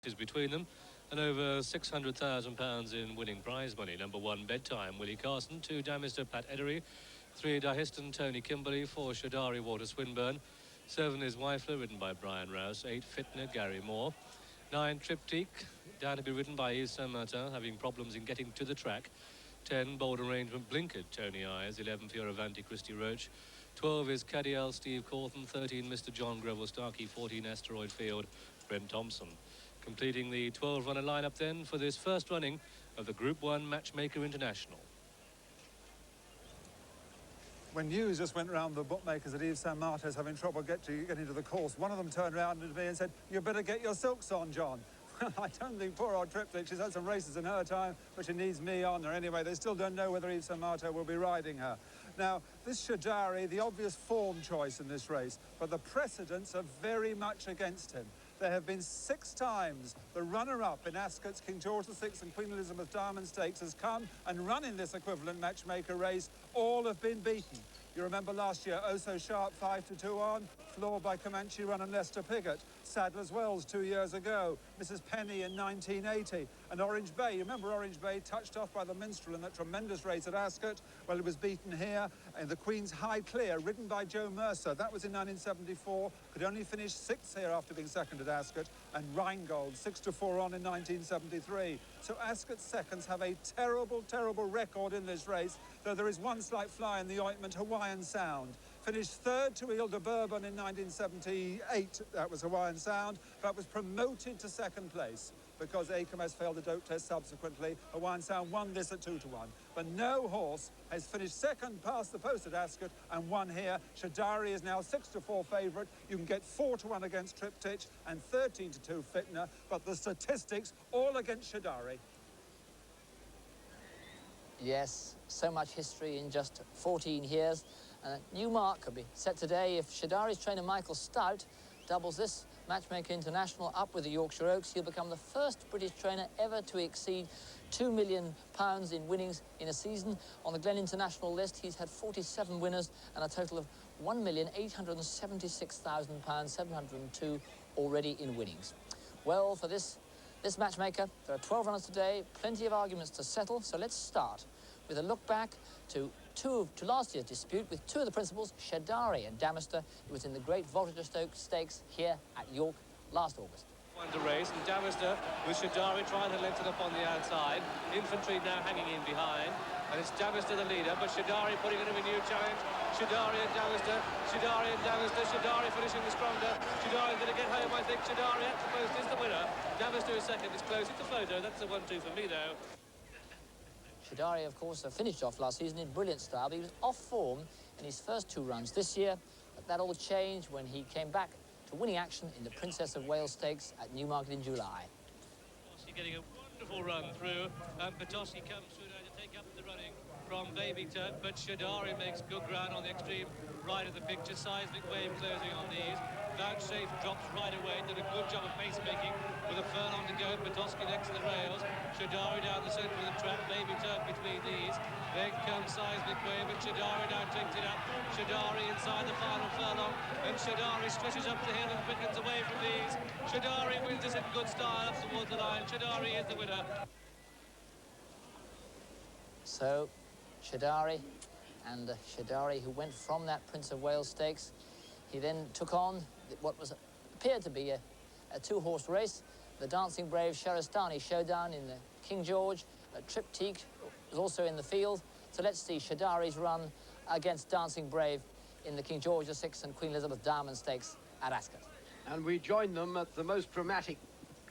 is between them, and over £600,000 in winning prize money. Number 1, Bedtime, Willie Carson. 2, Damister, Pat Edery. 3, Dahiston, Tony Kimberley. 4, Shadari, Walter Swinburne. 7 is Wifler, ridden by Brian Rouse. 8, Fitner, Gary Moore. 9, Triptyque, down to be ridden by Yves Saint-Martin, having problems in getting to the track. 10, Bold Arrangement, Blinkered, Tony Ayres. 11, Fioravanti, Christy Roach. 12 is Cadiel, Steve Cawthon. 13, Mr. John Greville Starkey. 14, Asteroid Field, Brent Thompson. Completing the 12-runner lineup then for this first running of the Group 1 Matchmaker International. When news just went around the bookmakers that Yves Saint-Martin is having trouble getting to the course, one of them turned around to me and said, "You better get your silks on, John." Well, I don't think poor old Triptyque, she's had some races in her time, but she needs me on her. Anyway, they still don't know whether Yves Saint-Martin will be riding her. Now, this Shadari, the obvious form choice in this race, but the precedents are very much against him. There have been 6 times the runner-up in Ascot's King George VI and Queen Elizabeth Diamond Stakes has come and run in this equivalent matchmaker race. All have been beaten. You remember last year, Oh So Sharp 5-2 on, floored by Comanche Run and Lester Piggott. Sadler's Wells 2 years ago, Mrs. Penny in 1980, and Orange Bay. You remember Orange Bay, touched off by the Minstrel in that tremendous race at Ascot? Well, it was beaten here in the Queen's High Clear, ridden by Joe Mercer. That was in 1974, could only finish 6th here after being second at Ascot, and Rheingold 6-4 on in 1973. So Ascot seconds have a terrible, terrible record in this race, though there is one slight fly in the ointment, Hawaiian Sound. Finished 3rd to Ile de Bourbon in 1978, that was Hawaiian Sound, but was promoted to 2nd place because ACMS failed the dope test subsequently. Hawaiian Sound won this at 2-1. But no horse has finished 2nd past the post at Ascot and won here. Shadari is now 6-4 favourite. You can get 4-1 against Triptyque and 13-2 Fitner, but the statistics all against Shadari. Yes, so much history in just 14 years. A new mark could be set today if Shadari's trainer Michael Stout doubles this Matchmaker International up with the Yorkshire Oaks. He'll become the first British trainer ever to exceed £2 million in winnings in a season. On the Glen International list, he's had 47 winners and a total of £1,876,000, 702 already in winnings. Well, for this matchmaker, there are 12 runners today, plenty of arguments to settle, so let's start with a look back to last year's dispute with 2 of the principals, Shadari and Damister. It was in the Great Voltigeur Stakes here at York last August. One to race, and Damister with Shadari trying to lengthen up on the outside. Infantry now hanging in behind, and it's Damister the leader, but Shadari putting in a renewed challenge. Shadari and Damister, Shadari and Damister, Shadari finishing the stronger. Shadari's going to get home, I think. Shadari at the post is the winner. Damister is second, it's close, it's a photo. That's a 1-2 for me, though. Shadari, of course, finished off last season in brilliant style, but he was off form in his first 2 runs this year. But that all changed when he came back to winning action in the Princess of Wales Stakes at Newmarket in July. Potosí getting a wonderful run through, and Potosí comes through now to take up the running from Baby Turk, but Shadari makes good ground on the extreme right of the picture. Seismic Wave closing on these. Vouchsafe drops right away, did a good job of pace making with a furlong to go. Potosí next to the rails. Shadari down the centre of the track. Baby Turk between these. Then comes Seismic Wave, and Shadari now takes it up. Shadari inside the final furlong, and Shadari stretches up the hill and quickens away from these. Shadari wins this in good style up towards the line. Shadari is the winner. So, Shadari, and Shadari, who went from that Prince of Wales Stakes, he then took on what appeared to be a 2-horse race. The Dancing Brave Sharastani showdown in the King George. Triptyque was also in the field. So let's see Shadari's run against Dancing Brave in the King George VI and Queen Elizabeth Diamond Stakes at Ascot. And we join them at the most dramatic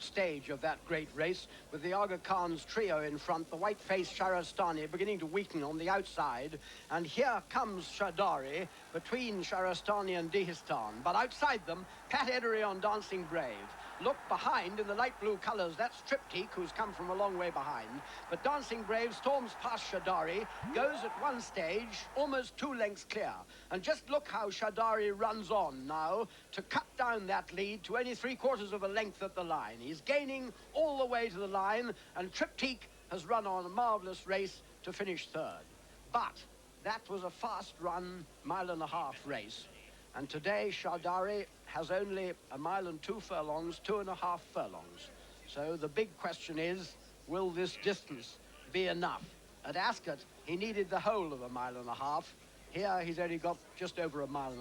stage of that great race, with the Aga Khan's trio in front, the white-faced Sharastani beginning to weaken on the outside, and here comes Shadari between Sharastani and Dahistan, but outside them, Pat Edery on Dancing Brave. Look behind in the light blue colours, that's Triptyque, who's come from a long way behind. But Dancing Brave storms past Shadari, goes at one stage almost 2 lengths clear. And just look how Shadari runs on now to cut down that lead to only 3/4 of a length at the line. He's gaining all the way to the line, and Triptyque has run on a marvellous race to finish 3rd. But that was a fast run, 1.5 mile race. And today Shadari has only 1 mile and 2 furlongs, 2.5 furlongs. So the big question is, will this distance be enough? At Ascot, he needed the whole of 1.5 miles. Here, he's only got just over 1.25 miles.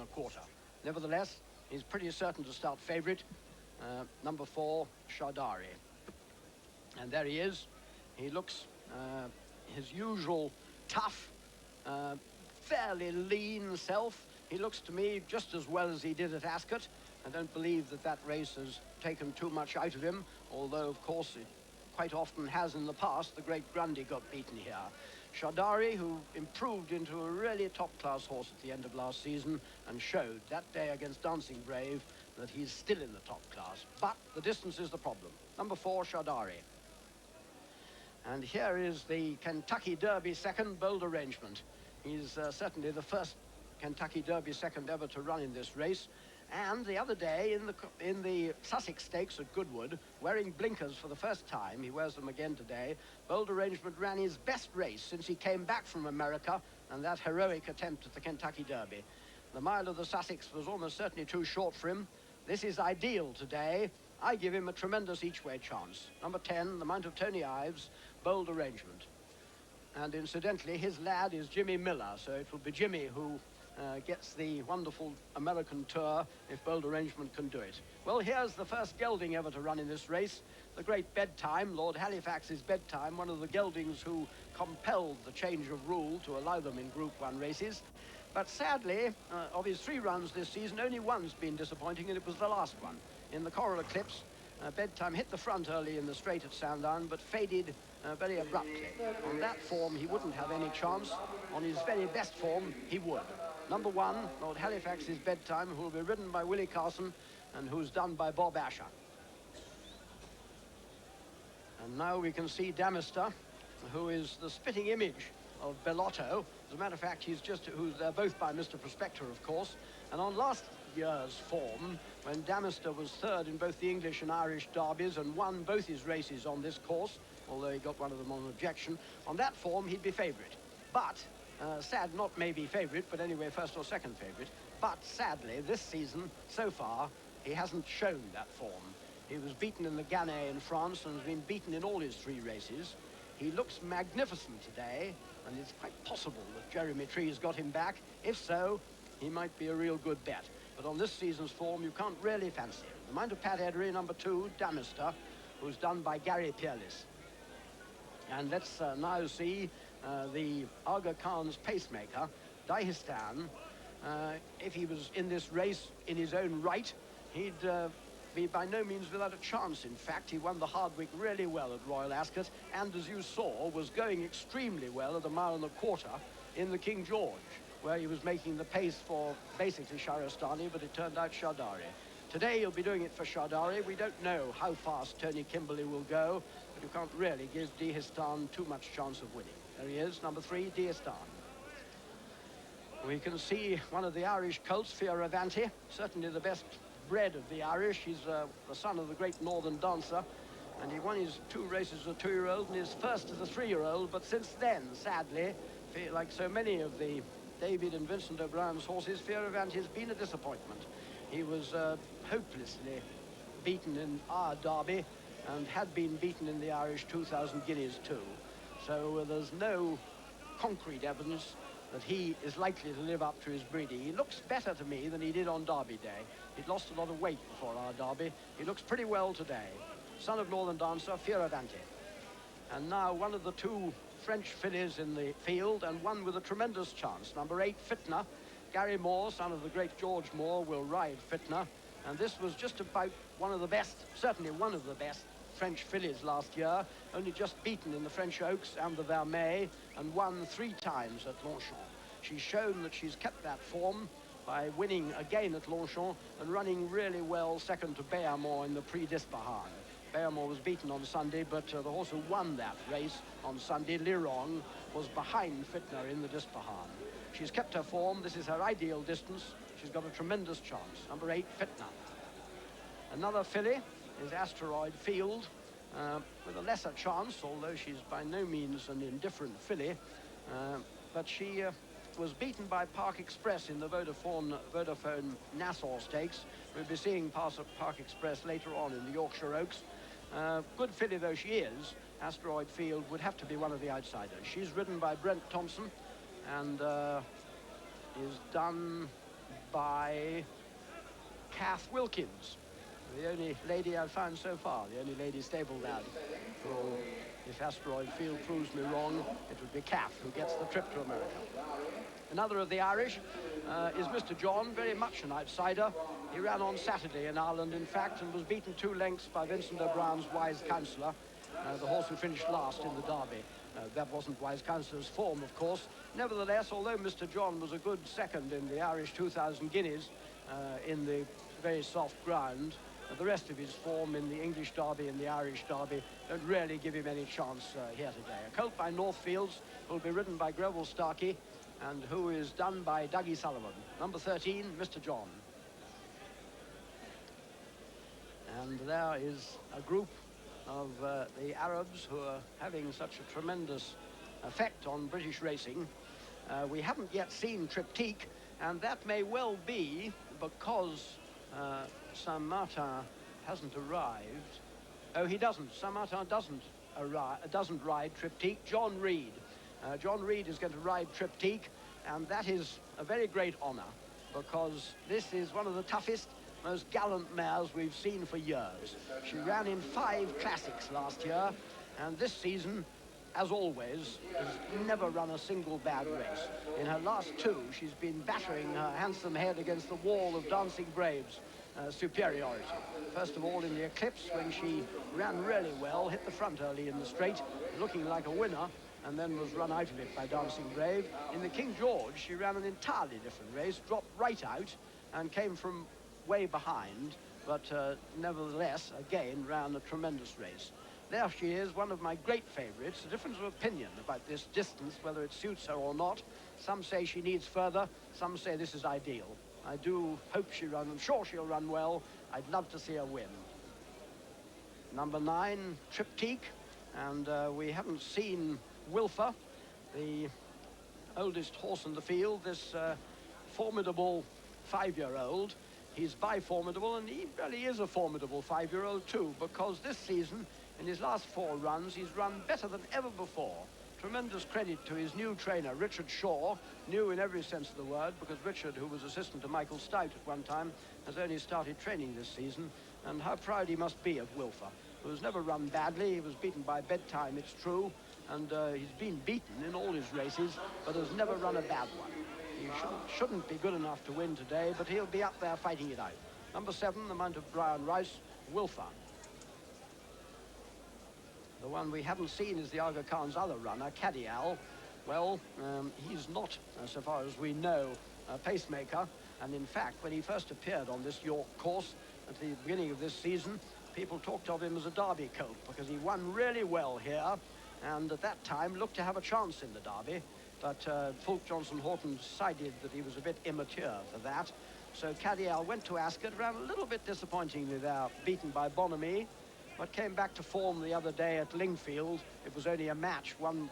Nevertheless, he's pretty certain to start favourite, number 4, Shardari. And there he is. He looks his usual tough, fairly lean self. He looks to me just as well as he did at Ascot. I don't believe that that race has taken too much out of him, although, of course, it quite often has in the past. The great Grundy got beaten here. Shardari, who improved into a really top-class horse at the end of last season and showed that day against Dancing Brave that he's still in the top class. But the distance is the problem. Number 4, Shardari. And here is the Kentucky Derby second, Bold Arrangement. He's certainly the first Kentucky Derby second ever to run in this race. And the other day in the Sussex Stakes at Goodwood, wearing blinkers for the first time, he wears them again today, Bold Arrangement ran his best race since he came back from America and that heroic attempt at the Kentucky Derby. The mile of the Sussex was almost certainly too short for him. This is ideal today. I give him a tremendous each-way chance. Number 10, the Mount of Tony Ives, Bold Arrangement. And incidentally, his lad is Jimmy Miller, so it will be Jimmy who gets the wonderful American tour if Bold Arrangement can do it. Well, here's the first gelding ever to run in this race. The great Bedtime, Lord Halifax's Bedtime, one of the geldings who compelled the change of rule to allow them in Group 1 races. But sadly, of his 3 runs this season, only one's been disappointing, and it was the last one. In the Coral Eclipse, Bedtime hit the front early in the straight at Sandown, but faded very abruptly. On that form, he wouldn't have any chance. On his very best form, he would. Number 1, Lord Halifax's Bedtime, who will be ridden by Willie Carson and who's done by Bob Asher. And now we can see Damister, who is the spitting image of Bellotto. As a matter of fact, they're both by Mr. Prospector, of course. And on last year's form, when Damister was third in both the English and Irish derbies and won both his races on this course, although he got one of them on objection, on that form he'd be favourite. But sad, not maybe favourite, but anyway first or second favourite. But sadly, this season, so far, he hasn't shown that form. He was beaten in the Gannet in France and has been beaten in all his 3 races. He looks magnificent today, and it's quite possible that Jeremy Tree's got him back. If so, he might be a real good bet. But on this season's form, you can't really fancy him. The Mount of Pat Edery, number 2, Damister, who's done by Gary Peerless. And let's now see the Aga Khan's pacemaker, Dahistan. If he was in this race in his own right, he'd be by no means without a chance. In fact, he won the Hardwick really well at Royal Ascot, and as you saw, was going extremely well at 1.25 miles in the King George, where he was making the pace for basically Sharastani, but it turned out Shardari. Today he'll be doing it for Shardari. We don't know how fast Tony Kimberley will go, but you can't really give Dahistan too much chance of winning. There he is, number 3, Dahistan. We can see one of the Irish colts, Fioravanti, certainly the best bred of the Irish. He's the son of the great Northern Dancer, and he won his 2 races as a 2-year-old and his first as a 3-year-old, but since then, sadly, like so many of the David and Vincent O'Brien's horses, Fioravanti has been a disappointment. He was hopelessly beaten in our derby and had been beaten in the Irish 2,000 guineas too. So there's no concrete evidence that he is likely to live up to his breeding. He looks better to me than he did on Derby Day. He'd lost a lot of weight before our derby. He looks pretty well today. Son of Northern Dancer, Fioravanti. And now one of the 2 French fillies in the field, and one with a tremendous chance. Number 8, Fitna. Gary Moore, son of the great George Moore, will ride Fitna. And this was just about one of the best, certainly one of the best French fillies last year, only just beaten in the French Oaks and the Vermeil, and won 3 times at Longchamp. She's shown that she's kept that form by winning again at Longchamp and running really well second to Béarmont in the Prix d'Ispahan. Béarmont was beaten on Sunday, but the horse who won that race on Sunday, Lirong, was behind Fitna in the d'Ispahan. She's kept her form. This is her ideal distance. She's got a tremendous chance. Number 8, Fitna. Another filly is Asteroid Field, with a lesser chance, although she's by no means an indifferent filly. But she was beaten by Park Express in the Vodafone Nassau Stakes. We'll be seeing Park Express later on in the Yorkshire Oaks. good filly though she is, Asteroid Field would have to be one of the outsiders. She's ridden by Brent Thompson and is done by Kath Wilkins, the only lady I've found so far, the only lady stable lad. So if Asteroid Field proves me wrong, it would be Kath who gets the trip to America. Another of the Irish is Mr. John, very much an outsider. He ran on Saturday in Ireland, in fact, and was beaten 2 lengths by Vincent O'Brien's Wise Counsellor, the horse who finished last in the Derby. That wasn't Wise Counsellor's form, of course. Nevertheless, although Mr. John was a good second in the Irish 2,000 guineas in the very soft ground, the rest of his form in the English Derby and the Irish Derby don't really give him any chance here today. A colt by Northfields will be ridden by Greville Starkey and who is done by Dougie Sullivan. Number 13, Mr. John. And there is a group of the Arabs who are having such a tremendous effect on British racing. We haven't yet seen Triptyque, and that may well be because Saint-Martin hasn't arrived. Oh, he doesn't. Saint-Martin doesn't ride Triptyque. John Reed. John Reed is going to ride Triptyque, and that is a very great honour because this is one of the toughest, most gallant mares we've seen for years. She ran in 5 classics last year, and this season, as always, has never run a single bad race. In her last 2, she's been battering her handsome head against the wall of Dancing Brave's superiority. First of all, in the Eclipse, when she ran really well, hit the front early in the straight, looking like a winner, and then was run out of it by Dancing Brave. In the King George, she ran an entirely different race, dropped right out, and came from way behind, but nevertheless, again, ran a tremendous race. There she is, one of my great favourites. A difference of opinion about this distance, whether it suits her or not. Some say she needs further, some say this is ideal. I do hope she runs, I'm sure she'll run well. I'd love to see her win. Number 9, Triptyque, and we haven't seen Wilfer, the oldest horse in the field, this formidable 5-year-old. He's bi-formidable, and he really is a formidable 5-year-old too, because this season, in his last 4 runs, he's run better than ever before. Tremendous credit to his new trainer, Richard Shaw, new in every sense of the word, because Richard, who was assistant to Michael Stout at one time, has only started training this season, and how proud he must be of Wilfer, who has never run badly. He was beaten by Bedtime, it's true, and he's been beaten in all his races, but has never run a bad one. He shouldn't be good enough to win today, but he'll be up there fighting it out. Number 7, the Mount of Brian Rice, Wilfer. The one we haven't seen is the Aga Khan's other runner, Cadial. Well, he's not, so far as we know, a pacemaker. And in fact, when he first appeared on this York course at the beginning of this season, people talked of him as a Derby colt because he won really well here, and at that time looked to have a chance in the Derby. But Fulk Johnson Horton decided that he was a bit immature for that. So Cadial went to Ascot, ran a little bit disappointingly there, beaten by Bonamy, but came back to form the other day at Lingfield. It was only a match, one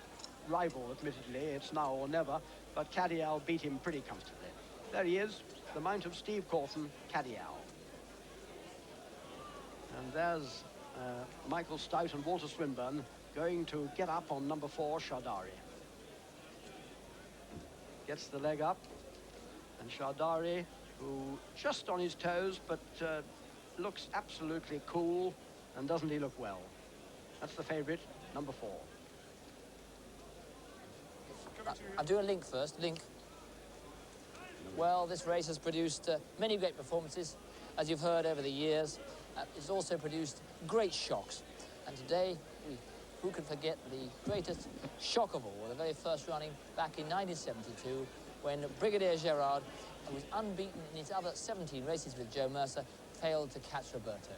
rival, admittedly, it's now or never, but Cadial beat him pretty comfortably. There he is, the Mount of Steve Cawthon, Cadial. And there's Michael Stout and Walter Swinburne going to get up on number 4, Shardari. Gets the leg up, and Shardari, who just on his toes, but looks absolutely cool, and doesn't he look well? That's the favourite, number 4. I'll do a link first. Link. Well, this race has produced many great performances, as you've heard over the years. It's also produced great shocks. And today, who can forget the greatest shock of all, the very first running back in 1972, when Brigadier Gerard, who was unbeaten in his other 17 races with Joe Mercer, failed to catch Roberto.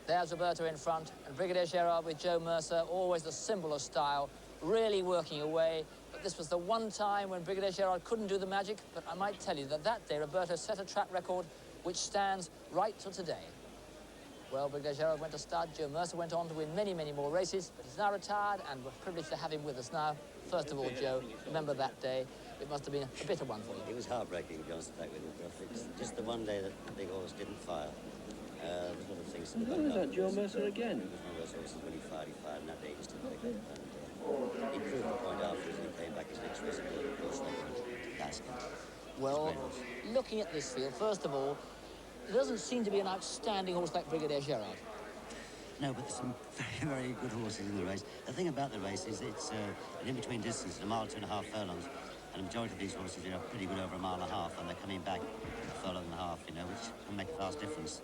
There's Roberto in front, and Brigadier Gerard with Joe Mercer, always the symbol of style, really working away. But this was the one time when Brigadier Gerard couldn't do the magic, but I might tell you that that day Roberto set a track record which stands right to today. Well, Brigadier Gerard went to stud, Joe Mercer went on to win many, many more races, but he's now retired, and we're privileged to have him with us now. First of all, Joe, remember that day. It must have been a bitter one for you. It was heartbreaking, to be honest, back with him. It's just the one day that the big horse didn't fire. There's a lot of things to Oh, is that Joe Mercer again? It was one of those horses when he fired and that day he still picked up. And he proved the point afterwards and he came back his next race and of course like Gaskin. Well, looking at this field, first of all, there doesn't seem to be an outstanding horse like Brigadier Gerard. No, but there's some very, very good horses in the race. The thing about the race is it's an in-between distance, a mile, 2.5 furlongs, and the majority of these horses are pretty good over a mile and a half, and they're coming back a furlong and a half, you know, which can make a vast difference.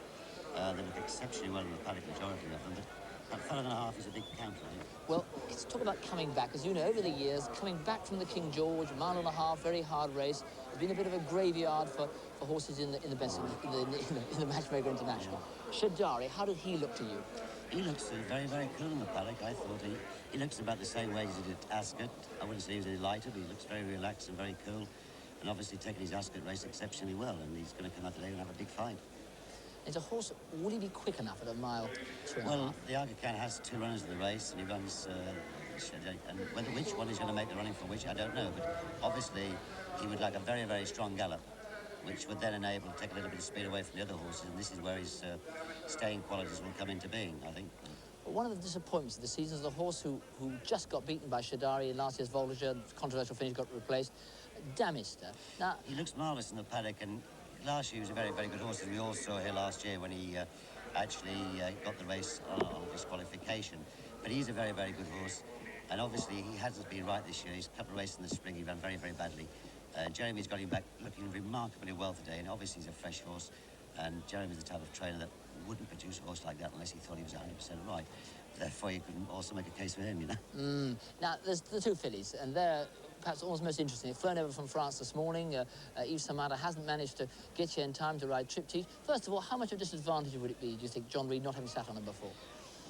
They look exceptionally well in the paddock, majority of them, but that furlong and a half is a big counter, I think. Well, let's talk about coming back. As you know, over the years, coming back from the King George, a mile and a half, very hard race, has been a bit of a graveyard for horses in the Matchmaker International. Shadari, how did he look to you? He looks very, very cool in the paddock. I thought he looks about the same way as he did at Ascot. I wouldn't say he was any lighter, but he looks very relaxed and very cool. And obviously taking his Ascot race exceptionally well, and he's going to come out today and have a big fight. It's a horse, will he be quick enough at a mile, 2.5? Well, the Aga Khan has 2 runners in the race, and he runs, and which one is going to make the running for which, I don't know, but obviously he would like a very, very strong gallop, which would then enable to take a little bit of speed away from the other horses, and this is where his staying qualities will come into being, I think. But one of the disappointments of the season is the horse who just got beaten by Shadari in last year's Voltigeur, controversial finish, got replaced, Damister. Now, he looks marvellous in the paddock, and last year he was a very, very good horse, as we all saw here last year when he actually got the race on disqualification. But he's a very, very good horse, and obviously he hasn't been right this year. He's a couple of races in the spring, he ran very, very badly. Jeremy's got him back looking remarkably well today, and obviously he's a fresh horse, and Jeremy's the type of trainer that wouldn't produce a horse like that unless he thought he was 100% right. Therefore, you can also make a case for him, you know. Now, there's the 2 fillies, and they're perhaps almost most interesting. They've flown over from France this morning. Yves Samata hasn't managed to get here in time to ride Triptych. First of all, how much of a disadvantage would it be, do you think, John Reid not having sat on him before?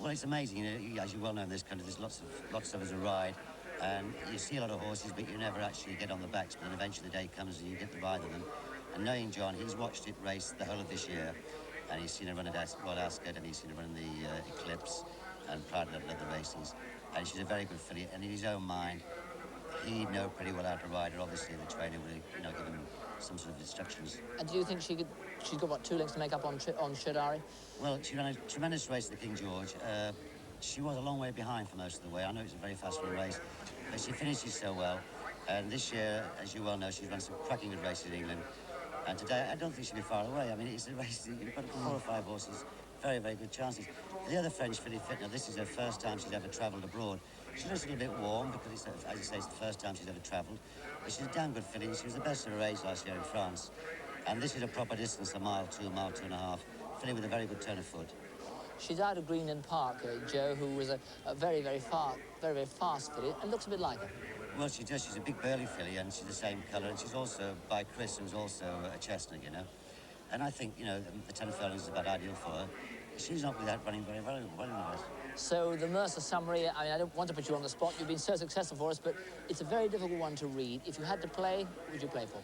Well, it's amazing, you know, as you well know in this country, there's lots of us who ride, and you see a lot of horses, but you never actually get on the backs, but then eventually the day comes and you get the ride of them. And knowing John, he's watched it race the whole of this year, and he's seen her run at Royal Ascot, and he's seen her run in the Eclipse, and prior to that, the races. And she's a very good filly, and in his own mind, he'd know pretty well how to ride her. Obviously, the trainer will, you know, give him some sort of instructions. And do you think she's got, what, 2 lengths to make up on Shadari? Well, she ran a tremendous race at the King George. She was a long way behind for most of the way. I know it's a very fast-running race, but she finishes so well. And this year, as you well know, she's run some cracking good races in England. And today, I don't think she'll be far away. I mean, it's a race, you've got 4 or 5 horses, very, very good chances. The other French filly, Fitner, this is her first time she's ever travelled abroad. She looks a little bit warm because, it's, as you say, it's the first time she's ever travelled. But she's a damn good filly. She was the best of her age last year in France. And this is a proper distance, a mile, 2 2.5. Filly with a very good turn of foot. She's out of Greenland Park, Joe, who was a very, very fast filly, and looks a bit like her. Well, she does. She's a big burly filly, and she's the same colour, and she's also by Chris, who's also a chestnut, you know. And I think, you know, the 10 furlongs is about ideal for her. She's not without running very well in the race. So the Mercer summary, I mean, I don't want to put you on the spot. You've been so successful for us, but it's a very difficult one to read. If you had to play, who would you play for?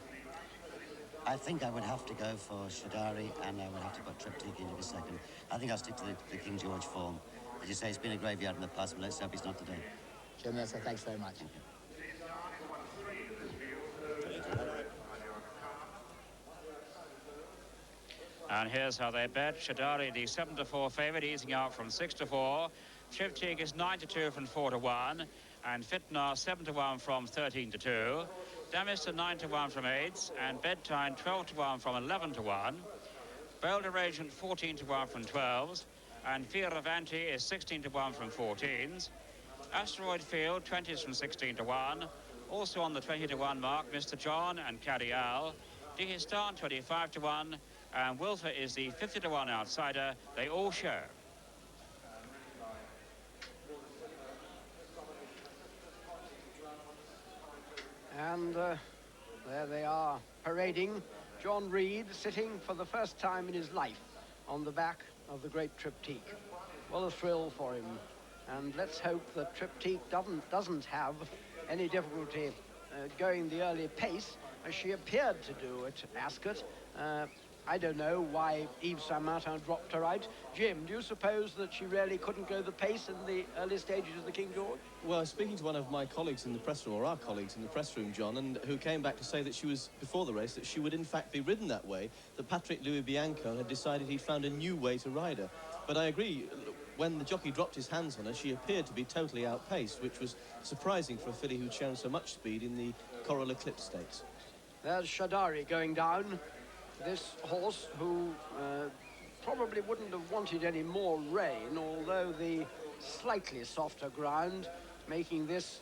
I think I would have to go for Shadari, and I would have to put Triptych into the second. I think I'll stick to the King George form. As you say, it's been a graveyard in the past, but let's hope it's not today. Joe Mercer, thanks very much. Thank you. And here's how they bet. Shadari, the 7-4 favourite, easing out from 6-4. Triptych is 9-2 from 4-1. And Fitnar 7-1 from 13-2. Damister 9-1 from 8s. And Bedtime 12-1 from 11-1. Boulder Agent 14-1 from 12s. And Fioravanti is 16-1 from 14s. Asteroid Field 20s from 16-1. Also on the 20-1 mark, Mr. John and Cadial. Dihistan 25-1. And Wilfer is the 50-1 outsider. They all show. And there they are, parading. John Reid sitting for the first time in his life on the back of the great Triptych. What a thrill for him. And let's hope that Triptych doesn't have any difficulty going the early pace, as she appeared to do at Ascot. I don't know why Yves Saint-Martin dropped her out. Jim, do you suppose that she really couldn't go the pace in the early stages of the King George? Well, I was speaking to one of my colleagues in the press room, or our colleagues in the press room, John, and who came back to say that she was, before the race, that she would in fact be ridden that way, that Patrick Louis Bianco had decided he'd found a new way to ride her. But I agree, when the jockey dropped his hands on her, she appeared to be totally outpaced, which was surprising for a filly who'd shown so much speed in the Coral Eclipse Stakes. There's Shadari going down. This horse who probably wouldn't have wanted any more rain, although the slightly softer ground, making this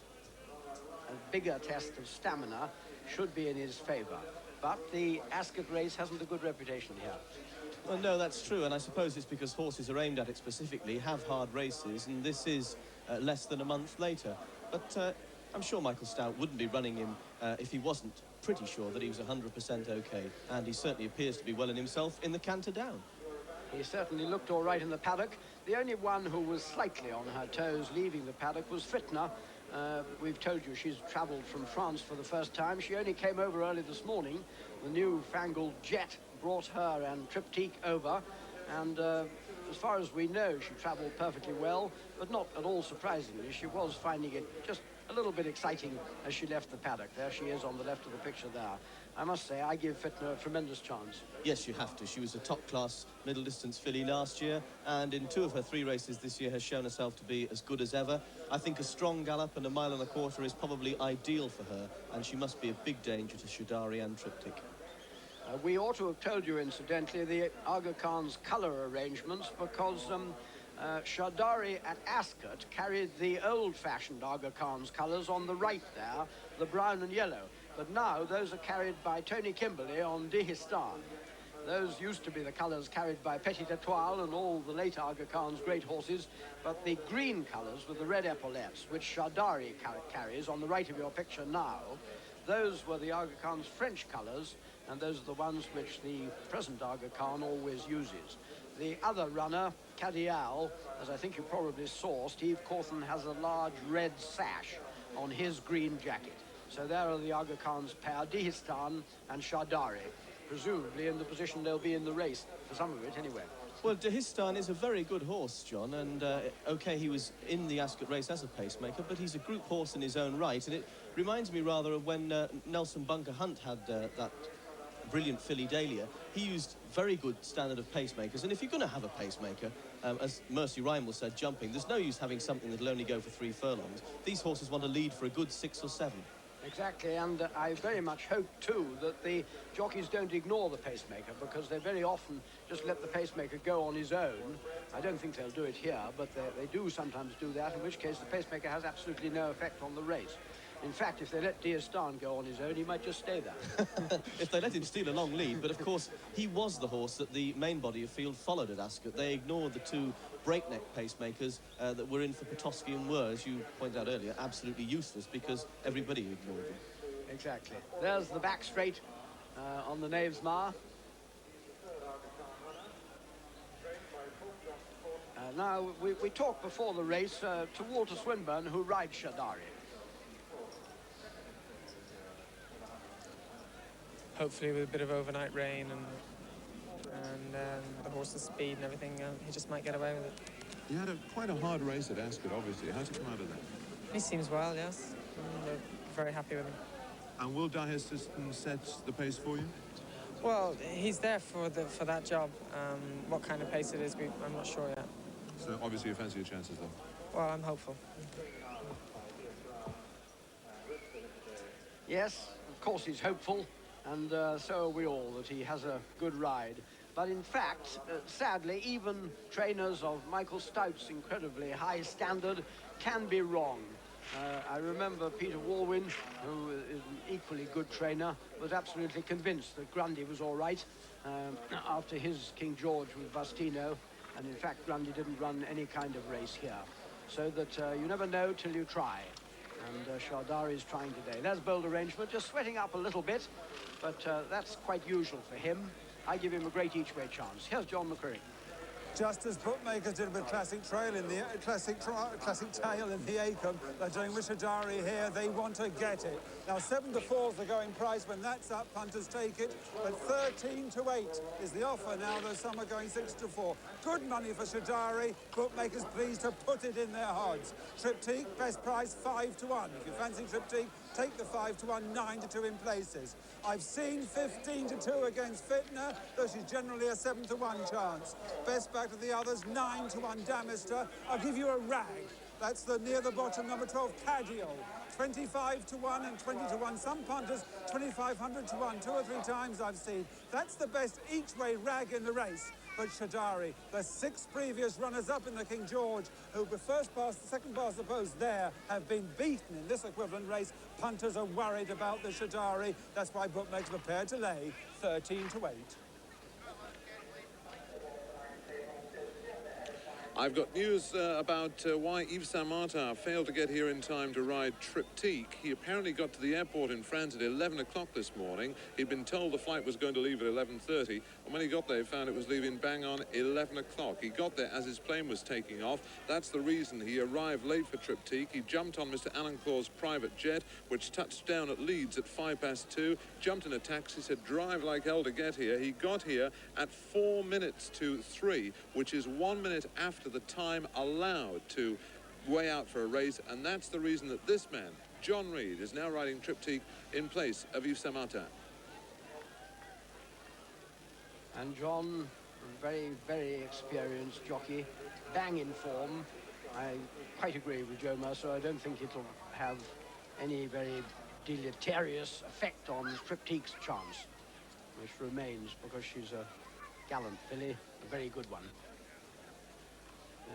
a bigger test of stamina, should be in his favour. But the Ascot race hasn't a good reputation here. Well, no, that's true, and I suppose it's because horses are aimed at it specifically, have hard races, and this is less than a month later. But I'm sure Michael Stout wouldn't be running him if he wasn't pretty sure that he was 100% okay, and he certainly appears to be well in himself in the canter down. He certainly looked all right in the paddock. The only one who was slightly on her toes leaving the paddock was Fitna. We've told you she's travelled from France for the first time. She only came over early this morning. The new fangled jet brought her and Triptyque over, and as far as we know, she travelled perfectly well, but not at all surprisingly. She was finding it just a little bit exciting as she left the paddock. There she is on the left of the picture there. I must say, I give Fitna a tremendous chance. Yes, you have to. She was a top-class middle-distance filly last year, and in 2 of her 3 races this year has shown herself to be as good as ever. I think a strong gallop and a 1.25 miles is probably ideal for her, and she must be a big danger to Shadari and Triptyque. We ought to have told you, incidentally, the Aga Khan's colour arrangements, because Shadari at Ascot carried the old-fashioned Aga Khan's colours on the right there, the brown and yellow. But now those are carried by Tony Kimberley on Dihistan. Those used to be the colours carried by Petit Etoile and all the late Aga Khan's great horses, but the green colours with the red epaulettes, which Shadari carries on the right of your picture now, those were the Aga Khan's French colours, and those are the ones which the present Aga Khan always uses. The other runner, Cadial, as I think you probably saw, Steve Cawthon has a large red sash on his green jacket. So there are the Aga Khan's pair, Dihistan and Shadari, presumably in the position they'll be in the race, for some of it anyway. Well, Dihistan is a very good horse, John, and OK, he was in the Ascot race as a pacemaker, but he's a group horse in his own right, and it reminds me rather of when Nelson Bunker Hunt had that brilliant filly Dahlia. He used very good standard of pacemakers, and if you're going to have a pacemaker, as Mercy Rymel said, jumping, there's no use having something that'll only go for 3 furlongs. These horses want to lead for a good 6 or 7. Exactly, and I very much hope, too, that the jockeys don't ignore the pacemaker, because they very often just let the pacemaker go on his own. I don't think they'll do it here, but they do sometimes do that, in which case the pacemaker has absolutely no effect on the race. In fact, if they let Dihistan go on his own, he might just stay there. If they let him steal a long lead, but of course, he was the horse that the main body of field followed at Ascot. They ignored the 2 breakneck pacemakers that were in for Potosky and were, as you pointed out earlier, absolutely useless because everybody ignored them. Exactly. There's the back straight on the Knaves Mar. Now, we talked before the race to Walter Swinburne, who rides Shadari. Hopefully with a bit of overnight rain and the horse's speed and everything, he just might get away with it. He had quite a hard race at Ascot, obviously. How's he come out of that? He seems well, yes. We're very happy with him. And will Dihistan set the pace for you? Well, he's there for that job. What kind of pace it is, I'm not sure yet. So obviously you fancy your chances, though? Well, I'm hopeful. Yes, of course he's hopeful. And so are we all, that he has a good ride. But in fact, sadly, even trainers of Michael Stout's incredibly high standard can be wrong. I remember Peter Walwyn, who is an equally good trainer, was absolutely convinced that Grundy was all right after his King George with Bastino. And in fact, Grundy didn't run any kind of race here. So that you never know till you try. And Shadari is trying today. There's bold arrangement, just sweating up a little bit, but that's quite usual for him. I give him a great each-way chance. Here's John McCurry. just as bookmakers did with Classic Tail in the Acom. They're doing with Shadari here. They want to get it. Now 7 to 4 is the going price. When that's up, punters take it. But 13 to 8 is the offer now, though some are going 6 to 4. Good money for Shadari. Bookmakers pleased to put it in their odds. Triptyque, best price 5 to 1. If you fancy Triptyque, take the 5 to 1, 9 to 2 in places. I've seen 15 to 2 against Fitner, though she's generally a 7 to 1 chance. Best back to the others, 9 to 1 Damister. I'll give you a rag. That's the near the bottom, number 12, Cadiel. 25 to 1 and 20 to 1. Some punters, 2,500 to 1. 2 or 3 times I've seen. That's the best each-way rag in the race. But Shadari, the 6 previous runners-up in the King George, who the first pass, the second pass the post there, have been beaten in this equivalent race. Punters are worried about the Shadari. That's why bookmakers prepared to lay 13 to 8. I've got news about why Yves Saint-Martin failed to get here in time to ride Triptyque. He apparently got to the airport in France at 11 o'clock this morning. He'd been told the flight was going to leave at 11:30, and when he got there, he found it was leaving bang on 11 o'clock. He got there as his plane was taking off. That's the reason he arrived late for Triptyque. He jumped on Mr. Alan Claw's private jet, which touched down at Leeds at 2:05, jumped in a taxi, said drive like hell to get here. He got here at 4 minutes to 3, which is 1 minute after the time allowed to weigh out for a race, and that's the reason that this man, John Reed, is now riding Triptyque in place of Yves Saint-Martin. And John, very, very experienced jockey, bang in form. I quite agree with Joe Mercer. I don't think it'll have any very deleterious effect on Triptyque's chance, which remains because she's a gallant filly, a very good one.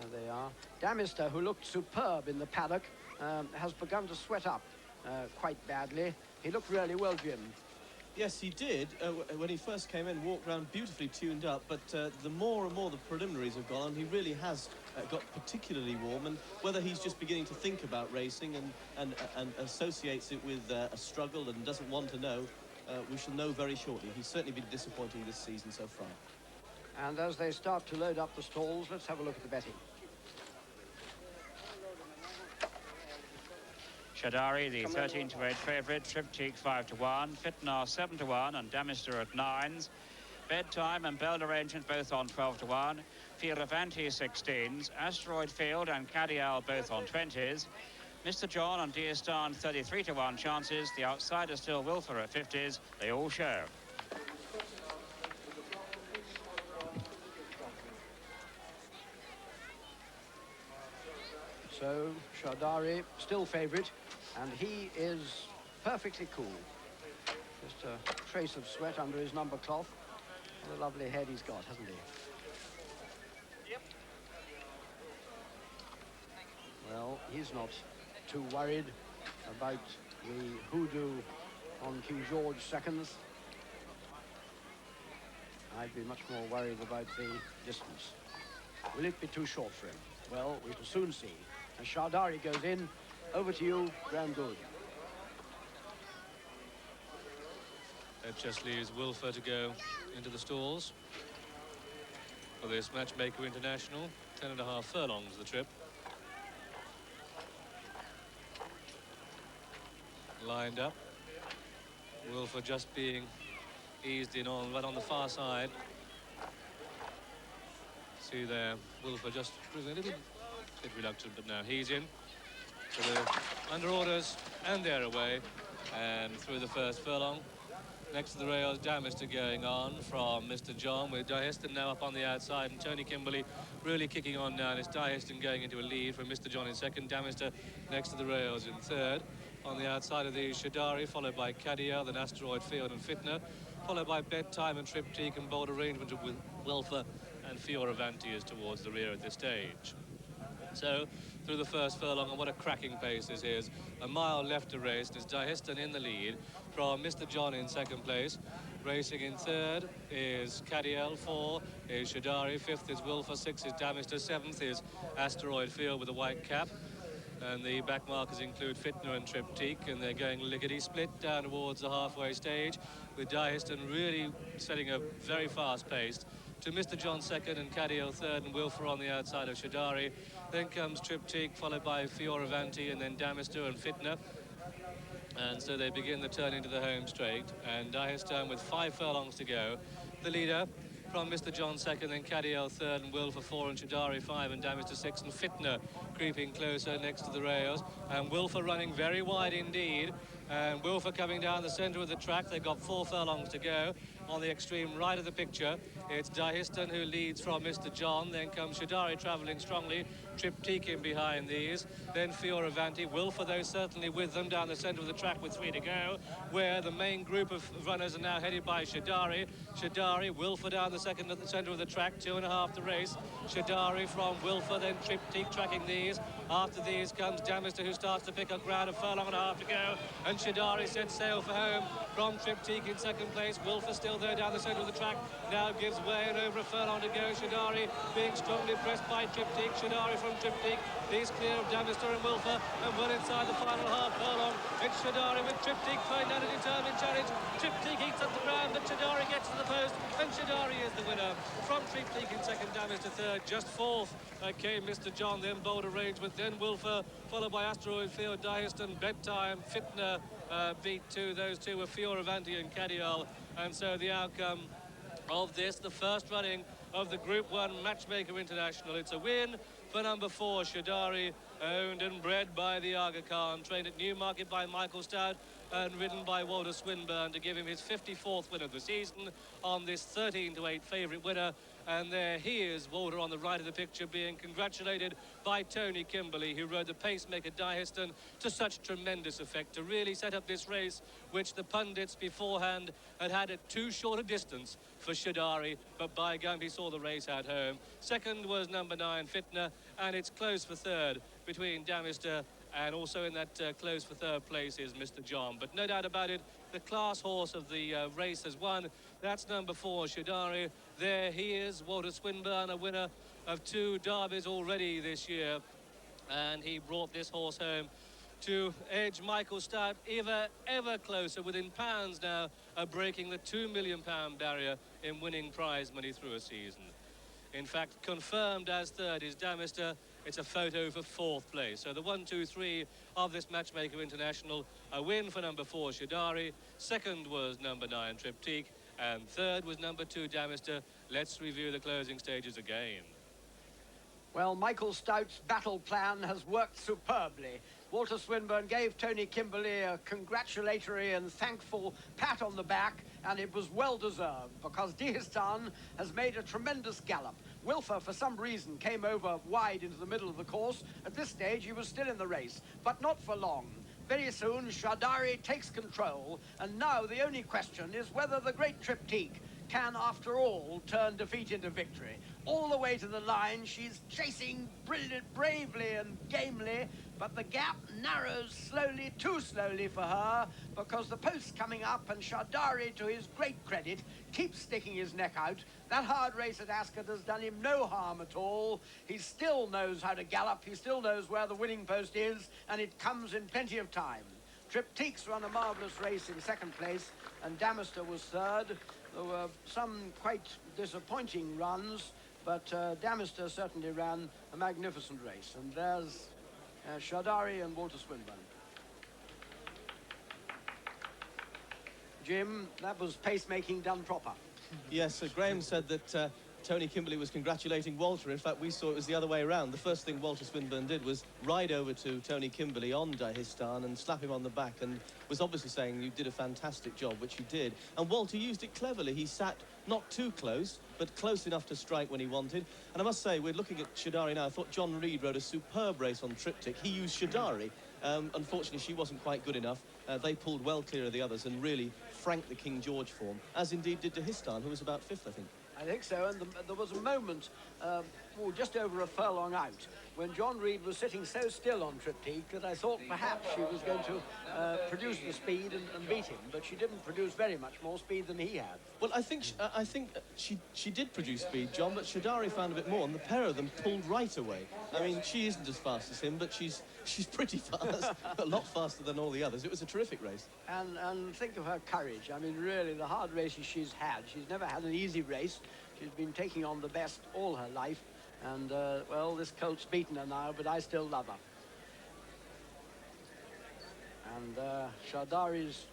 There they are. Damister, who looked superb in the paddock, has begun to sweat up quite badly. He looked really well, Jim. Yes, he did. When he first came in, walked around beautifully tuned up, but the more and more the preliminaries have gone on, he really has got particularly warm, and whether he's just beginning to think about racing and associates it with a struggle and doesn't want to know, we shall know very shortly. He's certainly been disappointing this season so far. And as they start to load up the stalls, let's have a look at the betting. Shadari, the 13 to 8 favourite, Triptyque 5 to 1, Fitnar 7 to 1, and Damister at 9s. Bedtime and Bell Arrangement both on 12 to 1. Fioravanti 16s, Asteroid Field and Cadial both on 20s. Mr. John and Diastan 33 to 1 chances. The outsider still Wilfer at 50s. They all show. So Shadari still favourite, and he is perfectly cool. Just a trace of sweat under his number cloth. What a lovely head he's got, hasn't he? Yep. Well, he's not too worried about the hoodoo on King George seconds. I'd be much more worried about the distance. Will it be too short for him? Well, we shall soon see. And Shadari goes in. Over to you, Graham Good. It just leaves Wilfer to go into the stalls for this Matchmaker International. 10.5 furlongs the trip. Lined up. Wilfer just being eased in on right on the far side. See there, Wilfer just proving a little bit reluctant, but now he's in. So they're under orders, and they're away, and through the first furlong. Next to the rails, Damister going on from Mr. John, with Dieheston now up on the outside, and Tony Kimberley really kicking on now. And it's Dieheston going into a lead from Mr. John in second, Damister next to the rails in third. On the outside of the Shadari, followed by Cadiel, then Asteroid Field and Fitner, followed by Bedtime and Triptyque and Bold Arrangement with Wilfer and Fioravanti is towards the rear at this stage. So, through the first furlong, and what a cracking pace this is. A mile left to race, and it's Dieheston in the lead from Mr. John in second place. Racing in third is Cadiel, 4 is Shadari, 5th is Wilfer, 6 is Damister, 7th is Asteroid Field with a white cap. And the back markers include Fitner and Triptyque, and they're going lickety-split down towards the halfway stage, with Dieheston really setting a very fast pace. to Mr. John second and Caddiel third, and Wilfer on the outside of Shadari. Then comes Triptyque, followed by Fioravanti, and then Damister and Fitner. And so they begin the turn into the home straight, and Dagestan with 5 furlongs to go. The leader from Mr. John second, then Caddiel third, and Wilfer 4, and Shadari 5, and Damister 6, and Fitner creeping closer next to the rails, and Wilfer running very wide indeed. And Wilfer coming down the centre of the track. They've got 4 furlongs to go. On the extreme right of the picture, it's Dagestan who leads from Mr. John. Then comes Shadari travelling strongly. Triptyque in behind these. Then Fioravanti. Wilfer, though, certainly with them down the centre of the track with 3 to go, where the main group of runners are now headed by Shadari. Shadari, Wilfer down the second at the centre of the track, 2.5 to race. Shadari from Wilfer, then Triptyque tracking these. After these comes Damister, who starts to pick up ground, 1.5 furlongs to go, and Shadari sets sail for home from Triptyque in second place. Wilfer still there down the centre of the track, now gives way and over 1 furlong to go. Shadari being strongly pressed by Triptyque. Shadari from Triptyque, he's clear of Damister and Wilfer, and well inside the final 1/2 furlong. It's Shadari with Triptyque trying down a determined challenge. Triptyque eats up the ground, but Shadari gets to the post, and Shadari is the winner. From Triptyque in second, Damister third, just fourth came Mr. John, then Bold Arrangement, then Wilfer, followed by Asteroid Field, Dagestan, Bedtime, Fitner beat 2. Those 2 were Fioravanti and Caddiel, and so the outcome of this, the first running of the Group 1 Matchmaker International. It's a win for number 4, Shadari, owned and bred by the Aga Khan, trained at Newmarket by Michael Stout and ridden by Walter Swinburne to give him his 54th win of the season on this 13-8 favourite winner. And there he is, Walter, on the right of the picture, being congratulated by Tony Kimberley, who rode the pacemaker Dagestan to such tremendous effect to really set up this race, which the pundits beforehand had at too short a distance for Shadari, but by gum, he saw the race out home. Second was number 9, Fitner, and it's close for third between Damister, and also in that close for third place is Mr. John. But no doubt about it, the class horse of the race has won. That's number 4, Shadari. There he is, Walter Swinburne, a winner of 2 derbies already this year. And he brought this horse home to edge Michael Stout ever closer, within pounds now, of breaking the £2 million barrier in winning prize money through a season. In fact, confirmed as third is Damister. It's a photo for 4th place. So the 1, 2, 3 of this Matchmaker International, a win for number 4, Shadari. Second was number 9, Triptyque. And third was number 2, Damister. Let's review the closing stages again. Well, Michael Stout's battle plan has worked superbly. Walter Swinburne gave Tony Kimberley a congratulatory and thankful pat on the back, and it was well deserved, because Dagestan has made a tremendous gallop. Wilfer, for some reason, came over wide into the middle of the course. At this stage, he was still in the race, but not for long. Very soon, Shadari takes control, and now the only question is whether the great Triptyque can, after all, turn defeat into victory. All the way to the line, she's chasing bravely and gamely, but the gap narrows slowly, too slowly for her, because the post's coming up, and Shadari, to his great credit, keeps sticking his neck out. That hard race at Ascot has done him no harm at all. He still knows how to gallop, he still knows where the winning post is, and it comes in plenty of time. Triptyque's run a marvellous race in second place, and Damister was third. There were some quite disappointing runs, but Damister certainly ran a magnificent race. And there's Shadari and Walter Swinburne. Jim, that was pacemaking done proper. Yes, Graham said that Tony Kimberley was congratulating Walter. In fact, we saw it was the other way around. The first thing Walter Swinburne did was ride over to Tony Kimberley on Dagestan and slap him on the back, and was obviously saying, you did a fantastic job, which he did. And Walter used it cleverly. He sat not too close, but close enough to strike when he wanted. And I must say, we're looking at Shadari now. I thought John Reid rode a superb race on Triptyque. He used Shadari. Unfortunately, she wasn't quite good enough. They pulled well clear of the others and really franked the King George form, as indeed did Dagestan, who was about 5th, I think. I think so, and there was a moment, just over a furlong out, when John Reid was sitting so still on Triptyque that I thought perhaps she was going to produce the speed and beat him, but she didn't produce very much more speed than he had. Well, I think she did produce speed, John, but Shadari found a bit more, and the pair of them pulled right away. I mean, she isn't as fast as him, but she's pretty fast, a lot faster than all the others. It was a terrific race. And think of her courage. I mean, really, the hard races she's had. She's never had an easy race. She's been taking on the best all her life. And, well, this colt's beaten her now, but I still love her. And Shardari's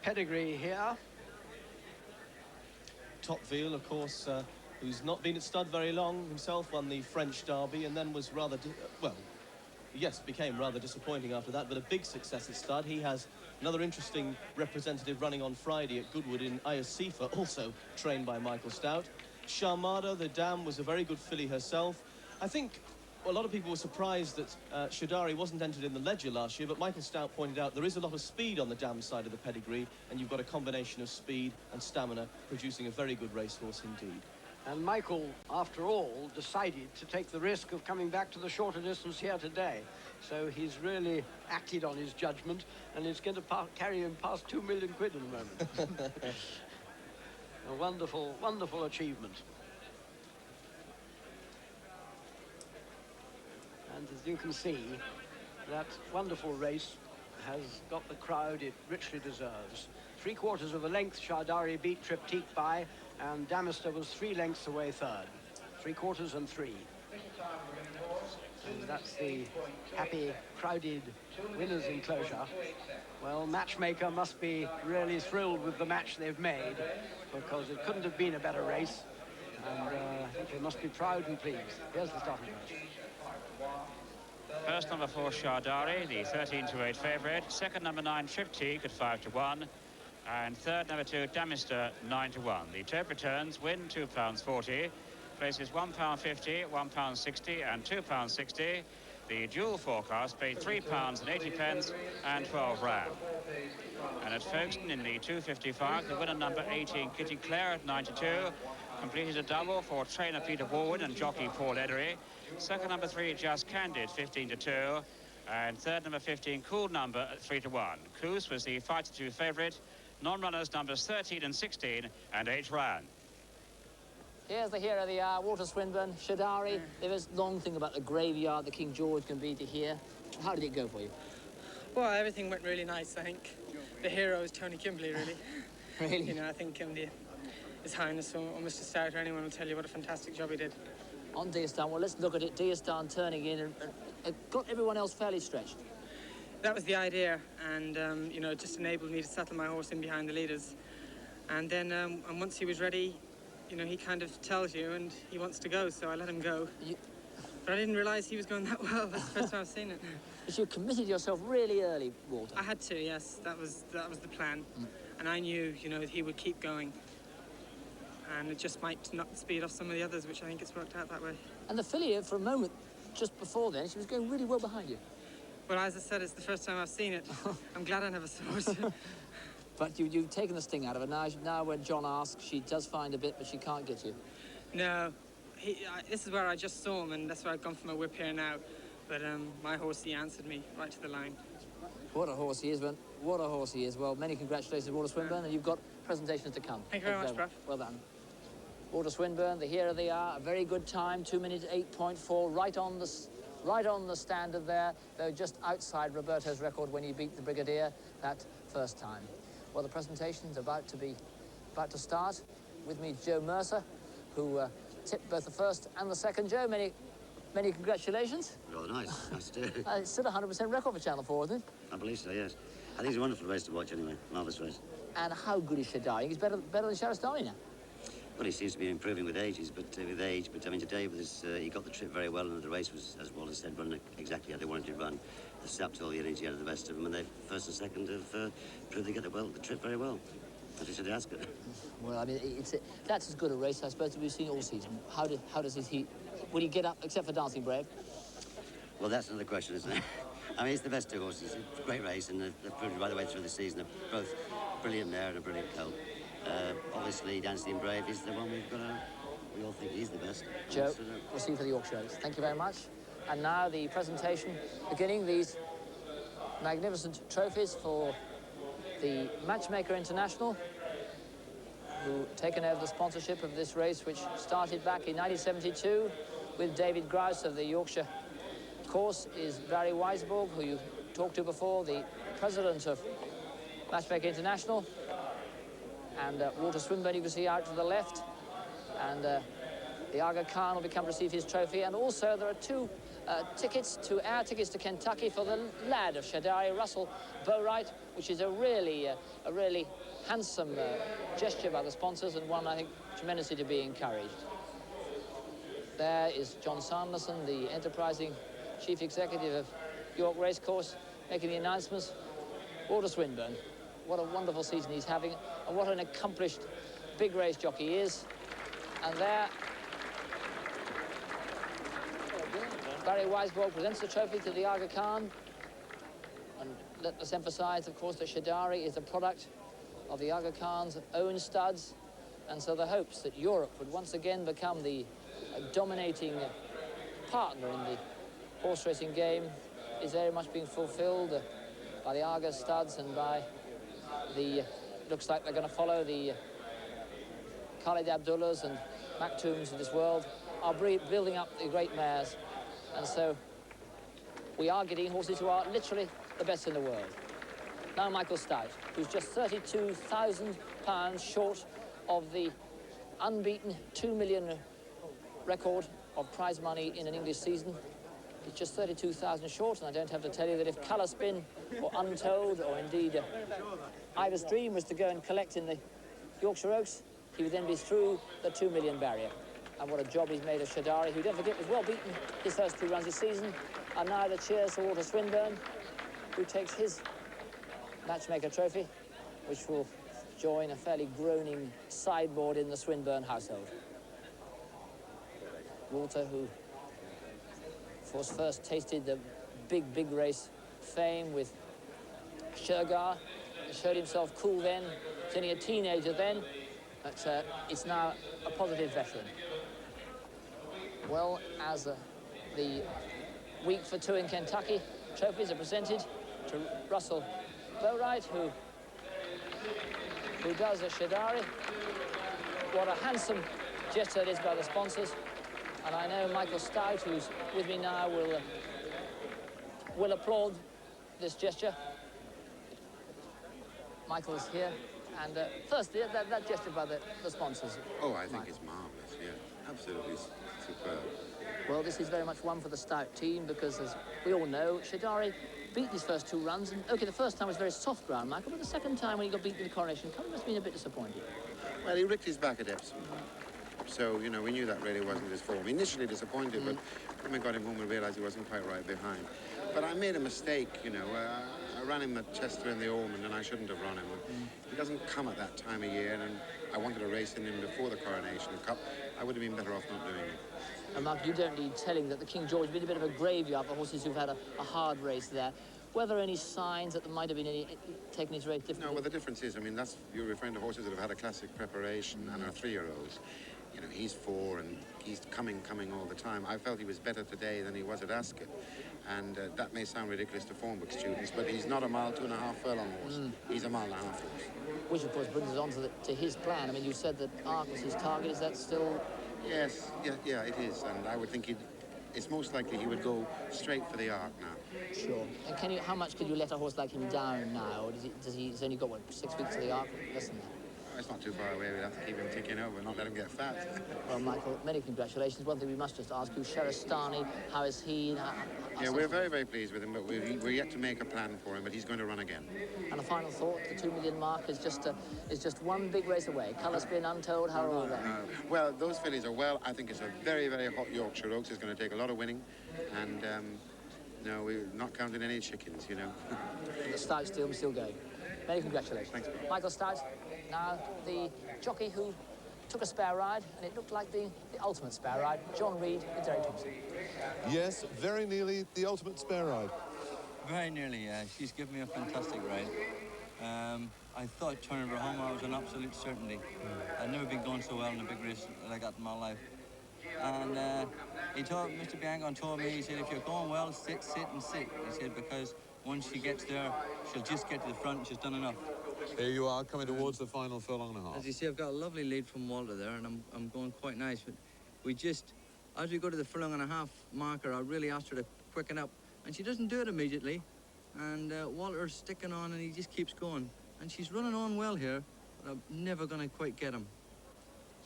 pedigree here. Topville, of course, who's not been at stud very long himself, won the French Derby and then was rather, became rather disappointing after that, but a big success at stud. He has another interesting representative running on Friday at Goodwood in Ayasifa, also trained by Michael Stout. Sharmada, the dam, was a very good filly herself. I think a lot of people were surprised that Shadari wasn't entered in the Ledger last year, but Michael Stout pointed out there is a lot of speed on the dam side of the pedigree, and you've got a combination of speed and stamina, producing a very good racehorse indeed. And Michael, after all, decided to take the risk of coming back to the shorter distance here today. So he's really acted on his judgment, and it's going to carry him past 2 million quid in a moment. A wonderful, wonderful achievement. And as you can see, that wonderful race has got the crowd it richly deserves. 3/4 of a length Shardari beat Triptyque by, and Damister was 3 lengths away third. 3/4 and 3. And that's the happy, crowded winners' enclosure. Well, Matchmaker must be really thrilled with the match they've made, because it couldn't have been a better race. And I think they must be proud and pleased. Here's the starting match. First number 4, Shardari, the 13-to-8 favourite. Second number 9, Triptyque at 5-1. And third number 2, Damister, 9-1. The tote returns win £2.40. Places £1.50, £1.60 and £2.60. The dual forecast paid £3.80 and 12 rand. And at Folkestone in the 255, the winner number 18, Kitty Clare at 92, completed a double for trainer Peter Warwood and jockey Paul Edery. Second number 3, Just Candid, 15-2. And third number 15, Cool Number at 3-1. Coos was the 5-2 favourite. Non-runners numbers 13 and 16 and 8 rand. Here's the hero of the hour, Walter Swinburne, Shadari. There was a long thing about the graveyard that King George can be to here. How did it go for you? Well, everything went really nice, I think. The hero is Tony Kimberley, really. Really? You know, I think His Highness or Mr. Stout or anyone will tell you what a fantastic job he did. On Deerstan, well, let's look at it. Deerstan turning in and got everyone else fairly stretched. That was the idea, and, you know, it just enabled me to settle my horse in behind the leaders. And then, and once he was ready, you know, he kind of tells you and he wants to go, so I let him go. But I didn't realise he was going that well. That's the first time I've seen it. But you committed yourself really early, Walter. I had to, yes. That was the plan. And I knew, you know, he would keep going. And it just might knock the speed off some of the others, which I think it's worked out that way. And the filly, for a moment, just before then, she was going really well behind you. Well, as I said, it's the first time I've seen it. I'm glad I never saw it. But you've taken the sting out of her. Now when John asks, she does find a bit, but she can't get you. No. This is where I just saw him, and that's where I've gone for my whip here now. But my horse, he answered me right to the line. What a horse he is, man. What a horse he is. Well, many congratulations, Walter Swinburne, and you've got presentations to come. Thank you very much, Prof. Well done. Walter Swinburne, the hero of the hour, a very good time, 2 minutes 8.4, right on the standard there, though just outside Roberto's record when he beat the Brigadier that first time. Well, the presentation's about to start. With me, Joe Mercer, who tipped both the first and the second. Joe, many congratulations. Rather nice. Nice to do. It's still a 100% record for Channel 4, isn't it? I believe so, yes. I think it's a wonderful race to watch anyway. Marvellous race. And how good is Shadari? He's better than Sharastani now. Well, he seems to be improving with age, but I mean, today with his, he got the trip very well, and the race was, as Walter said, running exactly how they wanted to run. They sapped all the energy out of the best of them, and they first and second have proved they get the trip very well. I just had to ask it. Well, I mean, that's as good a race, I suppose, as we've seen all season. How does he? Will he get up, except for Dancing Brave? Well, that's another question, isn't it? I mean, it's the best 2 horses. It's a great race, and they've proved it right the way through the season. They're both brilliant mare and a brilliant colt. Obviously, Dancing Brave is the one we all think he's the best. Joe, we'll see you for the Yorkshires. Thank you very much. And now the presentation beginning. These magnificent trophies for the Matchmaker International, who taken over the sponsorship of this race, which started back in 1972 with David Grouse of the Yorkshire course, is Barry Weisborg, who you talked to before, the president of Matchmaker International. And Walter Swinburne, you can see out to the left. And the Aga Khan will come to receive his trophy. And also there are two tickets to Kentucky for the lad of Shadari, Russell Bowright, which is a really handsome gesture by the sponsors, and one I think tremendously to be encouraged. There is John Sanderson, the enterprising chief executive of York Racecourse, making the announcements. Walter Swinburne, what a wonderful season he's having, and what an accomplished big race jockey he is. And there, Barry Weisborg presents the trophy to the Aga Khan. And let us emphasise, of course, that Shadari is a product of the Aga Khan's own studs. And so the hopes that Europe would once again become the dominating partner in the horse racing game is very much being fulfilled by the Aga studs and by the, looks like they're going to follow the Khalid Abdullahs and Maktoums of this world, are building up the great mares. And so we are getting horses who are literally the best in the world. Now Michael Stout, who's just £32,000 short of the unbeaten 2 million record of prize money in an English season. He's just 32,000 short, and I don't have to tell you that if Colour Spin or Untold or indeed Ivor's Dream was to go and collect in the Yorkshire Oaks, he would then be through the 2 million barrier. And what a job he's made of Shadari, who, don't forget, was well beaten his first 2 runs this season. And now the cheers for Walter Swinburne, who takes his Matchmaker trophy, which will join a fairly groaning sideboard in the Swinburne household. Walter, who, of course, first tasted the big race fame with Shergar, showed himself cool then, was only a teenager then, but it's now a positive veteran. Well, as the week for 2 in Kentucky trophies are presented to Russell Bowright, who does a Shadari. What a handsome gesture it is by the sponsors. And I know Michael Stout, who's with me now, will applaud this gesture. Michael's here. And firstly, that gesture by the sponsors. Oh, I think it's marvellous, yeah. Absolutely superb. Well, this is very much one for the Stout team because, as we all know, Shadari beat his first 2 runs. And, OK, the first time was very soft ground, Michael, but the second time when he got beaten in the Coronation Cup, he must have been a bit disappointed. Well, he ricked his back at Epsom. So, you know, we knew that really wasn't his form. Initially disappointed, but when we got him home, we realised he wasn't quite right behind. But I made a mistake, you know. I ran him at Chester in the Ormond, and I shouldn't have run him. He doesn't come at that time of year, and I wanted to race in him before the Coronation Cup. I would have been better off not doing it. And Mark, you don't need telling that the King George has been a bit of a graveyard for horses who've had a hard race there. Were there any signs that there might have been any taking his race differently? No, well, the difference is, I mean, you're referring to horses that have had a classic preparation and are 3-year-olds. You know, he's 4 and he's coming all the time. I felt he was better today than he was at Ascot. And that may sound ridiculous to form book students, but he's not a mile 2.5 furlong horse. He's a mile and a half horse. Which, of course, brings us on to his plan. I mean, you said that Arc was his target. Is that still... Yes, yeah, it is. And I would think it's most likely he would go straight for the Arc now. Sure. And how much could you let a horse like him down now? Or he's only got, what, 6 weeks to the Arc? Less than that. It's not too far away. We'd have to keep him ticking over, not let him get fat. Well, Michael, many congratulations. One thing we must just ask you, Sherastani, how is he? Yeah, we're very, very pleased with him, but we're yet to make a plan for him, but he's going to run again. And a final thought, the 2 million mark is just one big race away. Colour Spin, Untold, how are all that? Well, those fillies are well. I think it's a very, very hot Yorkshire Oaks. It's going to take a lot of winning, and no, we're not counting any chickens, you know. The Stout's still going. Many congratulations. Thanks. Michael Stout, now the jockey who took a spare ride, and it looked like the ultimate spare ride, John Reed with Derek Thompson. Yes, very nearly the ultimate spare ride. Very nearly, yeah. She's given me a fantastic ride. I thought turning her home was an absolute certainty. I'd never been going so well in a big race like that in my life. And Mr. Biangon told me, he said, if you're going well, sit. He said, because once she gets there, she'll just get to the front and she's done enough. Here you are, coming towards the final furlong and a half. As you see, I've got a lovely lead from Walter there, and I'm going quite nice. But we just, as we go to the furlong and a half marker, I really asked her to quicken up. And she doesn't do it immediately. And Walter's sticking on, and he just keeps going. And she's running on well here. but I'm never going to quite get him.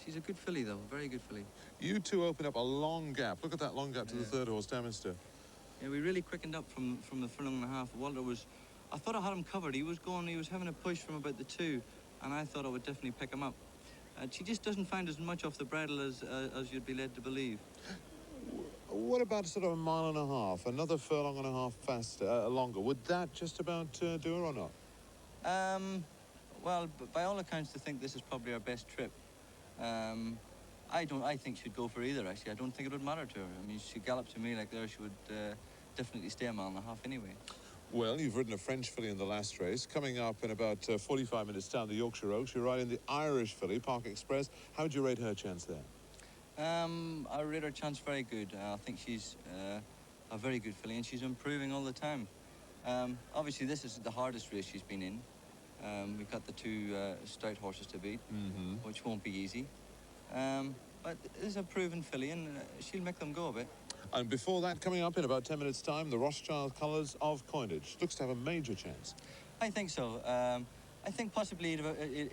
She's a good filly, though, very good filly. You two open up a long gap. Look at that long gap to the third horse, Damister. Yeah, we really quickened up from the furlong and a half. Walter was, I thought I had him covered. He was having a push from about the 2, and I thought I would definitely pick him up. She just doesn't find as much off the bridle as you'd be led to believe. What about sort of a mile and a half, another furlong and a half faster, longer? Would that just about do her or not? Well, by all accounts, I think this is probably our best trip. I think she'd go for either, actually. I don't think it would matter to her. I mean, she galloped to me like there, she would definitely stay a mile and a half anyway. Well, you've ridden a French filly in the last race. Coming up in about 45 minutes down the Yorkshire Oaks, you're riding the Irish filly, Park Express. How would you rate her chance there? I rate her chance very good. I think she's a very good filly, and she's improving all the time. Obviously, this is the hardest race she's been in. We've got the 2 stout horses to beat, which won't be easy. But it's a proven filly, and she'll make them go a bit. And before that, coming up in about 10 minutes' time, the Rothschild colours of Coinage. Looks to have a major chance. I think so. I think possibly it'd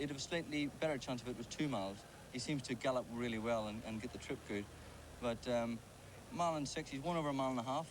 have a slightly better chance if it was 2 miles. He seems to gallop really well and get the trip good. But mile and 6, he's won over a mile and a half.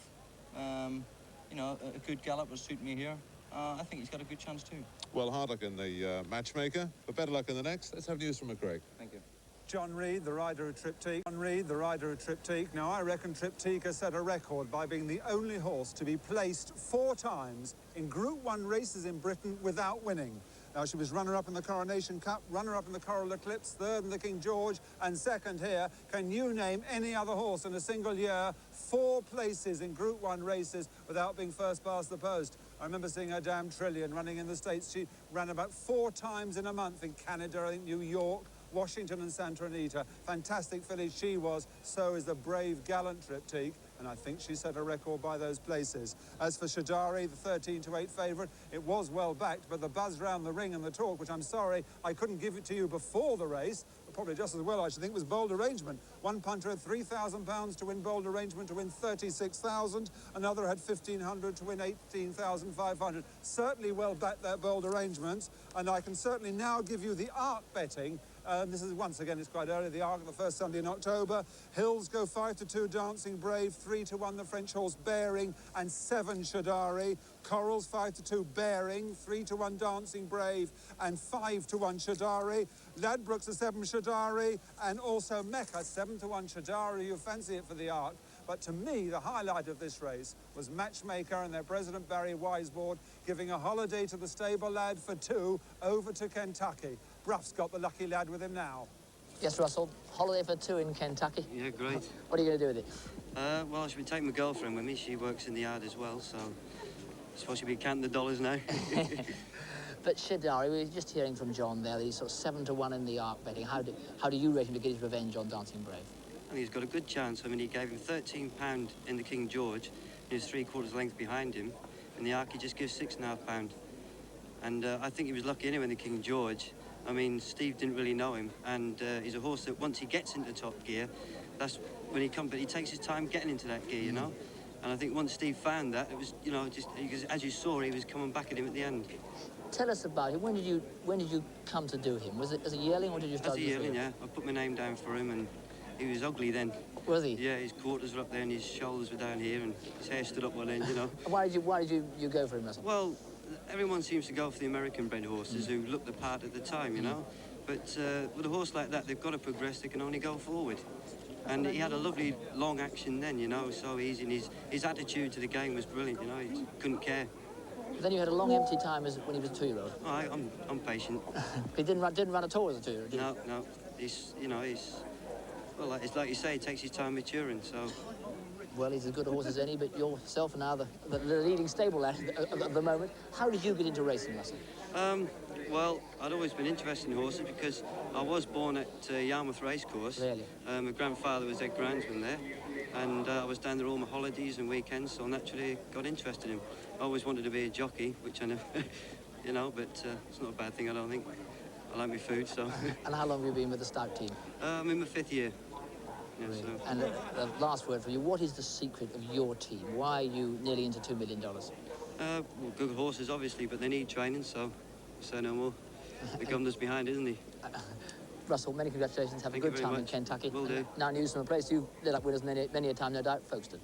You know, a good gallop would suit me here. I think he's got a good chance too. Well, hard luck in the Matchmaker, but better luck in the next. Let's have news from McCraig. Thank you. John Reed, the rider of Triptyque. John Reed, the rider of Triptyque. Now, I reckon Triptyque has set a record by being the only horse to be placed 4 times in Group 1 races in Britain without winning. Now, she was runner-up in the Coronation Cup, runner-up in the Coral Eclipse, 3rd in the King George, and 2nd here. Can you name any other horse in a single year 4 places in Group 1 races without being first past the post? I remember seeing her Damn Trillion running in the States. She ran about 4 times in a month in Canada, I think New York, Washington and Santa Anita. Fantastic filly she was, so is the brave, gallant Triptyque, and I think she set a record by those places. As for Shadari, the 13-8 favourite, it was well backed, but the buzz round the ring and the talk, which I'm sorry I couldn't give it to you before the race, but probably just as well I should think, was Bold Arrangement. One punter had £3,000 to win Bold Arrangement to win 36,000. Another had 1,500 to win 18,500. Certainly well backed, that Bold Arrangement, and I can certainly now give you the Arc betting. This is, once again, it's quite early, the Arc, the first Sunday in October. Hills go 5-2 Dancing Brave, 3-1 the French horse Bearing, and 7 Shadari. Corals 5-2 Bearing, 3-1 Dancing Brave, and 5-1 Shadari. Ladbrokes are 7 Shadari, and also Mecca 7-1 Shadari. You fancy it for the Arc. But to me, the highlight of this race was Matchmaker and their president, Barry Wiseboard, giving a holiday to the stable lad for 2 over to Kentucky. Bruff's got the lucky lad with him now. Yes, Russell. Holiday for 2 in Kentucky. Yeah, great. What are you going to do with it? Well, I should be taking my girlfriend with me. She works in the yard as well, so I suppose she'll be counting the dollars now. But Shadari, we were just hearing from John there that he's sort of 7-1 in the Arc betting. How do you rate him to get his revenge on Dancing Brave? And he's got a good chance. I mean, he gave him £13 in the King George. He was 3/4 length behind him. In the Arc, he just gives £6.5. And I think he was lucky anyway in the King George. I mean, Steve didn't really know him, and he's a horse that once he gets into top gear, that's when he comes. But he takes his time getting into that gear, you know. And I think once Steve found that, it was, you know, just because as you saw, he was coming back at him at the end. Tell us about it. When did you come to do him? Was it as a yearling, or did you start? As a yearling, yeah. I put my name down for him, and he was ugly then. Was he? Yeah, his quarters were up there, and his shoulders were down here, and his hair stood up one end, you know. Why did you go for him, Russell? Well, everyone seems to go for the American-bred horses who look the part at the time, you know. But with a horse like that, they've got to progress. They can only go forward. And he had a lovely long action then, you know, so easy. And his attitude to the game was brilliant, you know. He couldn't care. But then you had a long empty time when he was a 2-year-old. Oh, I'm patient. He didn't run at all as a 2-year-old, did he? No. Well, it's like you say, it takes his time maturing, so... Well, he's as good a horse as any, but yourself now the leading stable lad at the moment. How did you get into racing, Russell? Well, I'd always been interested in horses because I was born at Yarmouth Racecourse. Really? My grandfather was head groundsman there, and I was down there all my holidays and weekends, so naturally got interested in him. I always wanted to be a jockey, which I never, you know, but it's not a bad thing, I don't think. I like my food, so... And how long have you been with the Stout team? I'm in my 5th year. Yeah, really? so. And the last word for you, what is the secret of your team? Why are you nearly into $2 million? Well, good horses, obviously, but they need training, so say no more. the governor's behind, isn't he? Russell, many congratulations. Have Thank a you good very time in much. Kentucky. Will do. Now news from a place you've lit up with us many a time, no doubt, Folkestone.